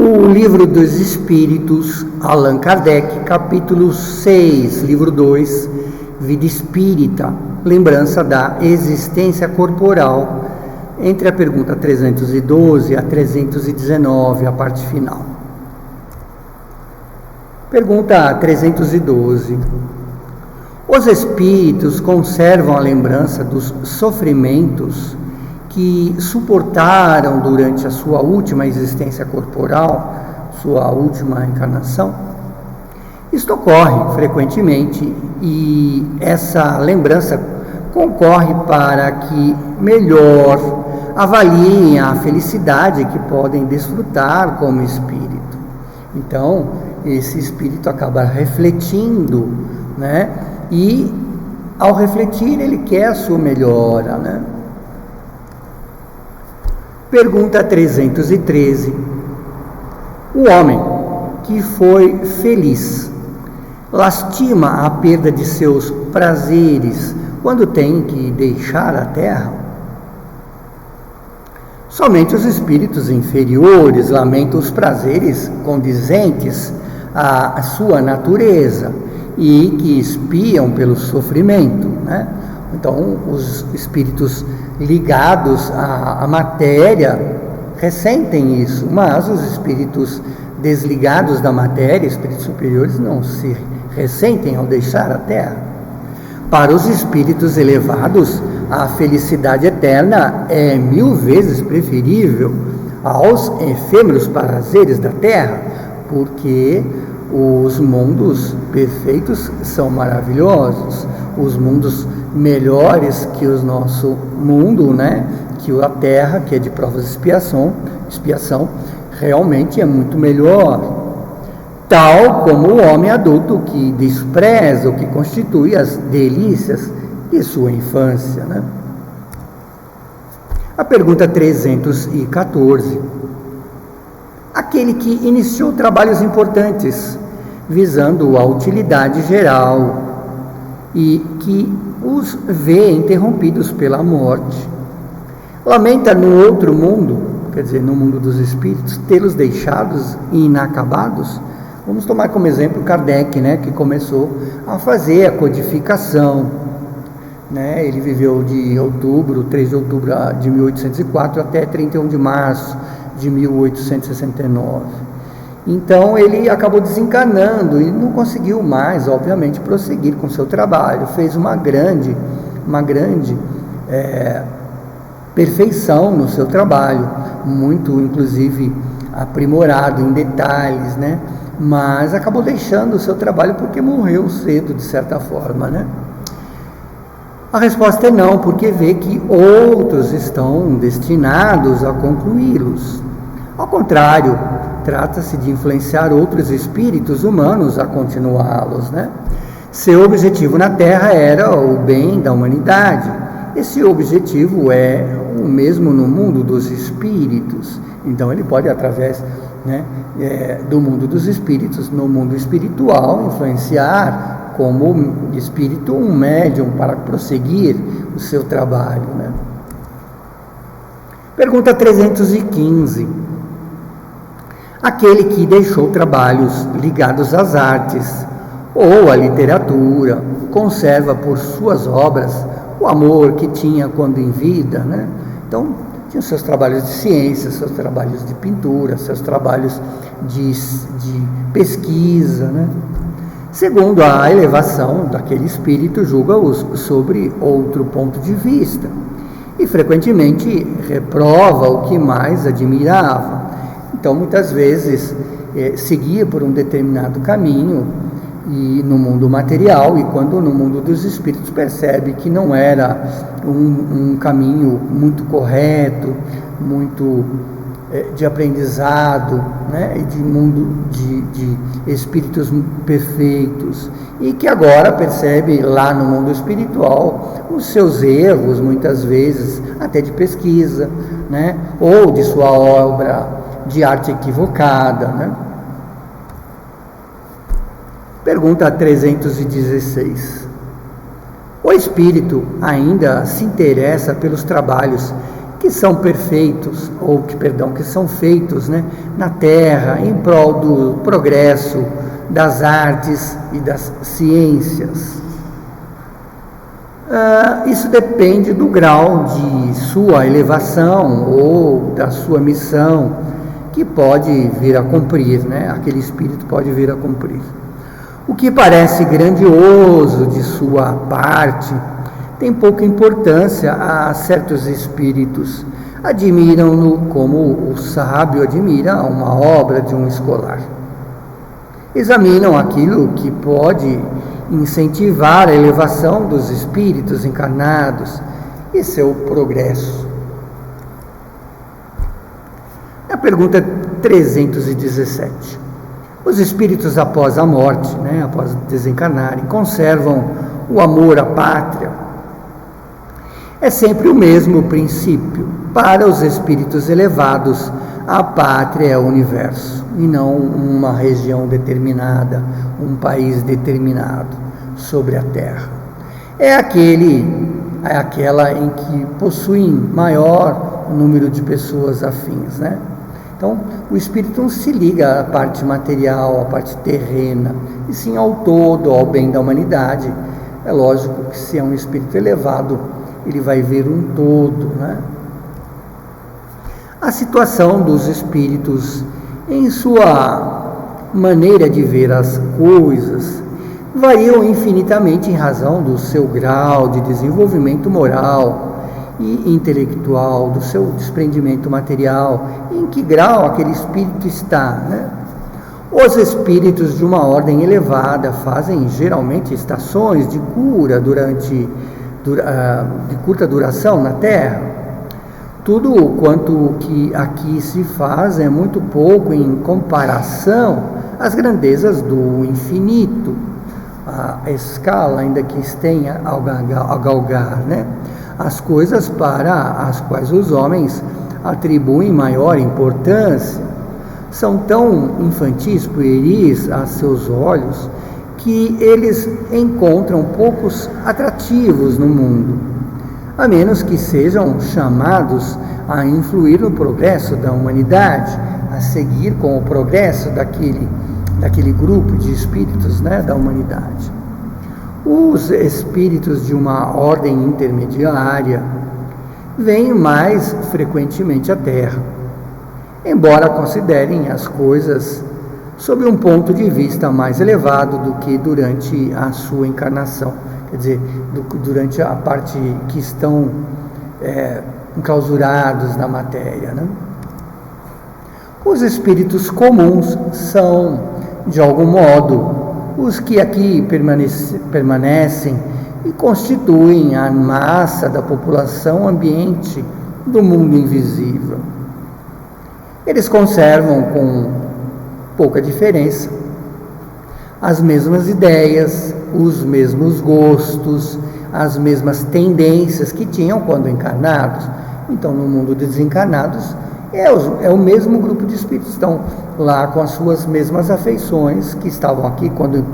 O Livro dos Espíritos, Allan Kardec, capítulo 6, livro 2, Vida Espírita, lembrança da existência corporal, entre a pergunta 312 a 319, a parte final. Pergunta 312. Os espíritos conservam a lembrança dos sofrimentos que suportaram durante a sua última existência corporal, sua última encarnação? Isto ocorre frequentemente e essa lembrança concorre para que melhor avaliem a felicidade que podem desfrutar como espírito. Então, esse espírito acaba refletindo, né? E ao refletir ele quer a sua melhora, né? Pergunta 313. O homem que foi feliz lastima a perda de seus prazeres quando tem que deixar a terra? Somente os espíritos inferiores lamentam os prazeres condizentes à sua natureza e que espiam pelo sofrimento, né? Então, os espíritos ligados à matéria ressentem isso, mas os espíritos desligados da matéria, espíritos superiores, não se ressentem ao deixar a terra. Para os espíritos elevados, a felicidade eterna é 1000 vezes preferível aos efêmeros prazeres da terra, porque os mundos perfeitos são maravilhosos, os mundos melhores que o nosso mundo, né, que a terra, que é de provas e expiação, realmente é muito melhor, tal como o homem adulto que despreza o que constitui as delícias de sua infância, né? A pergunta 314. Aquele que iniciou trabalhos importantes visando a utilidade geral e que os vê interrompidos pela morte, lamenta no outro mundo, quer dizer, no mundo dos espíritos, tê-los deixados inacabados? Vamos tomar como exemplo Kardec, né, que começou a fazer a codificação, né? Ele viveu de 3 de outubro de 1804 até 31 de março de 1869. Então ele acabou desencarnando e não conseguiu mais, obviamente, prosseguir com seu trabalho. Fez uma grande perfeição no seu trabalho, muito, inclusive, aprimorado em detalhes, né? Mas acabou deixando o seu trabalho porque morreu cedo, de certa forma, né? A resposta é não, porque vê que outros estão destinados a concluí-los. Ao contrário, trata-se de influenciar outros espíritos humanos a continuá-los, né? Seu objetivo na Terra era o bem da humanidade. Esse objetivo é o mesmo no mundo dos espíritos. Então ele pode, através, né, do mundo dos espíritos, no mundo espiritual, influenciar como espírito um médium para prosseguir o seu trabalho, né? Pergunta 315. Aquele que deixou trabalhos ligados às artes ou à literatura conserva por suas obras o amor que tinha quando em vida, né? Então, tinha seus trabalhos de ciência, seus trabalhos de pintura, seus trabalhos de pesquisa, né? Segundo a elevação daquele espírito, julga-os sobre outro ponto de vista e frequentemente reprova o que mais admirava. Então, muitas vezes, seguia por um determinado caminho e no mundo material, e quando no mundo dos espíritos percebe que não era um caminho muito correto, muito de aprendizado, né, e de mundo de espíritos perfeitos, e que agora percebe lá no mundo espiritual os seus erros, muitas vezes até de pesquisa, né, ou de sua obra de arte equivocada, né? Pergunta 316. O espírito ainda se interessa pelos trabalhos que são perfeitos, que são feitos, né, na Terra em prol do progresso das artes e das ciências. Isso depende do grau de sua elevação ou da sua missão que pode vir a cumprir, né? Aquele espírito pode vir a cumprir. O que parece grandioso de sua parte tem pouca importância a certos espíritos. Admiram-no como o sábio admira uma obra de um escolar. Examinam aquilo que pode incentivar a elevação dos espíritos encarnados e seu progresso. A pergunta 317. Os espíritos após a morte, após desencarnarem, conservam o amor à pátria? É sempre o mesmo princípio. Para os espíritos elevados, a pátria é o universo, e não uma região determinada, um país determinado sobre a Terra. É aquela em que possuem maior número de pessoas afins, Então, o espírito não se liga à parte material, à parte terrena, e sim ao todo, ao bem da humanidade. É lógico que se é um espírito elevado, ele vai ver um todo, A situação dos espíritos em sua maneira de ver as coisas variam infinitamente em razão do seu grau de desenvolvimento moral e intelectual, do seu desprendimento material, em que grau aquele espírito está, Os espíritos de uma ordem elevada fazem geralmente estações de cura de curta duração na Terra. Tudo quanto que aqui se faz é muito pouco em comparação às grandezas do infinito, a escala ainda que tenha a galgar, as coisas para as quais os homens atribuem maior importância são tão infantis, pueris a seus olhos, que eles encontram poucos atrativos no mundo, a menos que sejam chamados a influir no progresso da humanidade, a seguir com o progresso daquele grupo de espíritos, da humanidade. Os espíritos de uma ordem intermediária vêm mais frequentemente à Terra, embora considerem as coisas sob um ponto de vista mais elevado do que durante a sua encarnação, quer dizer, durante a parte que estão enclausurados na matéria. Os espíritos comuns são, de algum modo, os que aqui permanecem e constituem a massa da população ambiente do mundo invisível. Eles conservam com pouca diferença as mesmas ideias, os mesmos gostos, as mesmas tendências que tinham quando encarnados. Então, no mundo dos desencarnados, é o mesmo grupo de espíritos, estão lá com as suas mesmas afeições que estavam aqui quando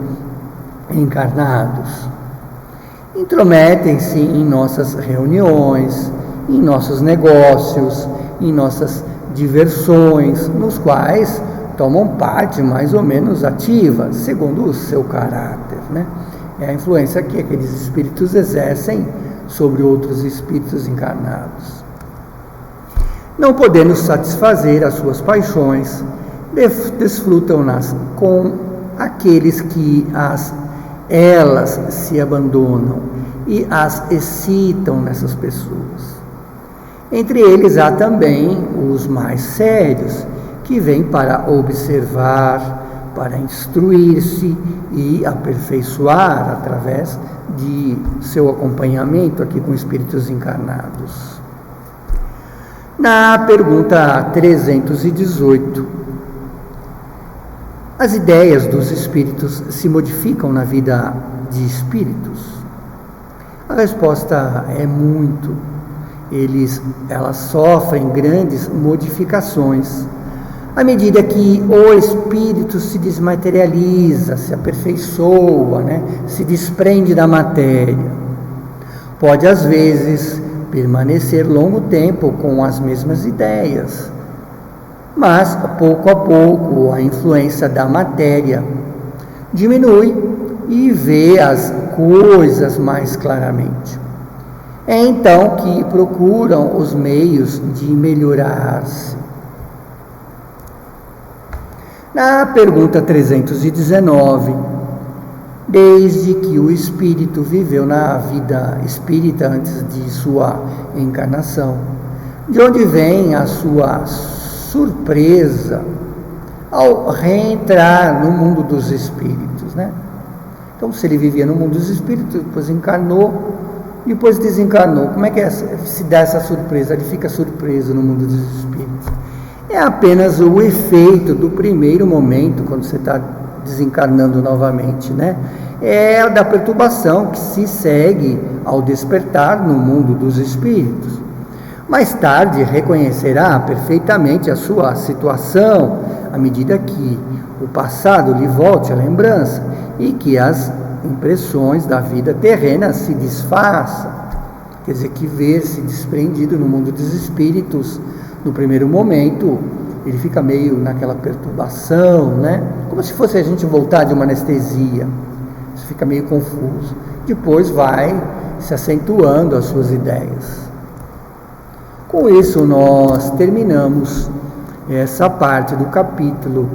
encarnados. Intrometem-se em nossas reuniões, em nossos negócios, em nossas diversões, nos quais tomam parte mais ou menos ativa, segundo o seu caráter, É a influência que aqueles espíritos exercem sobre outros espíritos encarnados. Não podendo satisfazer as suas paixões, desfrutam-nas com aqueles que elas se abandonam e as excitam nessas pessoas. Entre eles há também os mais sérios, que vêm para observar, para instruir-se e aperfeiçoar através de seu acompanhamento aqui com espíritos encarnados. Na pergunta 318, as ideias dos espíritos se modificam na vida de espíritos? A resposta é muito. Elas sofrem grandes modificações à medida que o espírito se desmaterializa, se aperfeiçoa, se desprende da matéria. Pode, às vezes, permanecer longo tempo com as mesmas ideias. Mas, pouco a pouco, a influência da matéria diminui e vê as coisas mais claramente. É então que procuram os meios de melhorar-se. Na pergunta 319, desde que o espírito viveu na vida espírita antes de sua encarnação, de onde vem a sua surpresa ao reentrar no mundo dos espíritos, né? Então, se ele vivia no mundo dos espíritos, depois encarnou, depois desencarnou, como é que se dá essa surpresa? Ele fica surpreso no mundo dos espíritos. É apenas o efeito do primeiro momento, quando você está desencarnando novamente, né? É da perturbação que se segue ao despertar no mundo dos espíritos. Mais tarde reconhecerá perfeitamente a sua situação, à medida que o passado lhe volte à lembrança e que as impressões da vida terrena se desfaçam. Quer dizer, que ver-se desprendido no mundo dos espíritos, no primeiro momento, ele fica meio naquela perturbação, né? Como se fosse a gente voltar de uma anestesia. Você fica meio confuso. Depois vai se acentuando as suas ideias. Com isso, nós terminamos essa parte do capítulo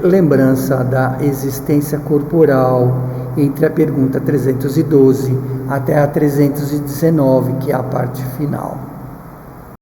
Lembrança da Existência Corporal, entre a pergunta 312 até a 319, que é a parte final.